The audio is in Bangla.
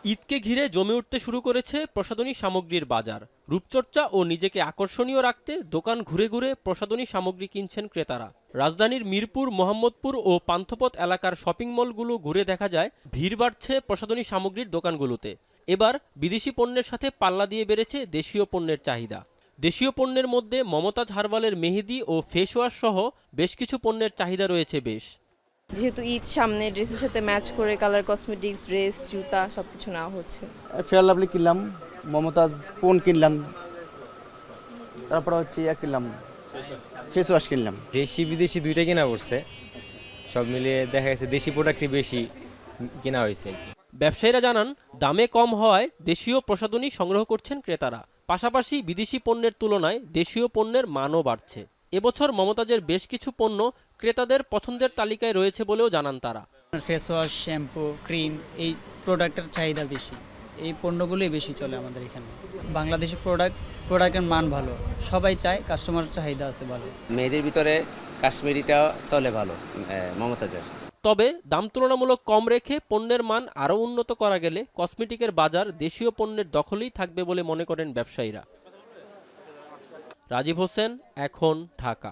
ঈদকে ঘিরে জমে উঠতে শুরু করেছে প্রসাধনী সামগ্রীর বাজার। রূপচর্চা ও নিজেকে আকর্ষণীয় রাখতে দোকান ঘুরে ঘুরে প্রসাধনী সামগ্রী কিনছেন ক্রেতারা। রাজধানীর মিরপুর, মোহাম্মদপুর ও পান্থপথ এলাকার শপিং মলগুলো ঘুরে দেখা যায় ভিড় বাড়ছে প্রসাধনী সামগ্রীর দোকানগুলোতে। এবার বিদেশি পণ্যের সাথে পাল্লা দিয়ে বেড়েছে দেশীয় পণ্যের চাহিদা। দেশীয় পণ্যের মধ্যে মমতাজ হার্বালের মেহেদি ও ফেস ওয়াশ সহ বেশ কিছু পণ্যের চাহিদা রয়েছে বেশ। যেহেতু ঈদ সামনে, ড্রেসের সাথে ম্যাচ করে কালার কসমেটিক্স, ড্রেস, জুতা সবকিছু নেওয়া হচ্ছে। ফেয়ার লাভলি কিনলাম, মমতাজ ফোন কিনলাম, তারপর হচ্ছে কিনলাম, ফেস ওয়াশ কিনলাম। দেশি বিদেশি দুইটা কেনা পড়ছে, সব মিলিয়ে দেখা গেছে দেশি প্রোডাক্টই বেশি কেনা হয়েছে। ব্যবসায়ীরা জানান, দামে কম হওয়ায় দেশীয় প্রসাধনী সংগ্রহ করছেন ক্রেতারা। পাশাপাশি বিদেশি পণ্যের তুলনায় দেশীয় পণ্যের মানও বাড়ছে। এবছর মমতাজের বেশ কিছু পণ্য ক্রেতাদের পছন্দের তালিকায় রয়েছে বলেও জানান তারা। ফেস ওয়াশ, শ্যাম্পু, ক্রিম এই প্রোডাক্টের চাহিদা বেশি, এই পণ্যগুলোই বেশি চলে আমাদের এখানে। বাংলাদেশি প্রোডাক্টের মান ভালো, সবাই চায়, কাস্টমারের চাহিদা আছে ভালো। মেয়েদের ভিতরে কাশ্মীরিটাও চলে ভালো, মমতাজের। তবে দাম তুলনামূলক কম রেখে পণ্যের মান আরও উন্নত করা গেলে কসমেটিকের বাজার দেশীয় পণ্যের দখলেই থাকবে বলে মনে করেন ব্যবসায়ীরা। রাজীব হোসেন, এখন, ঢাকা।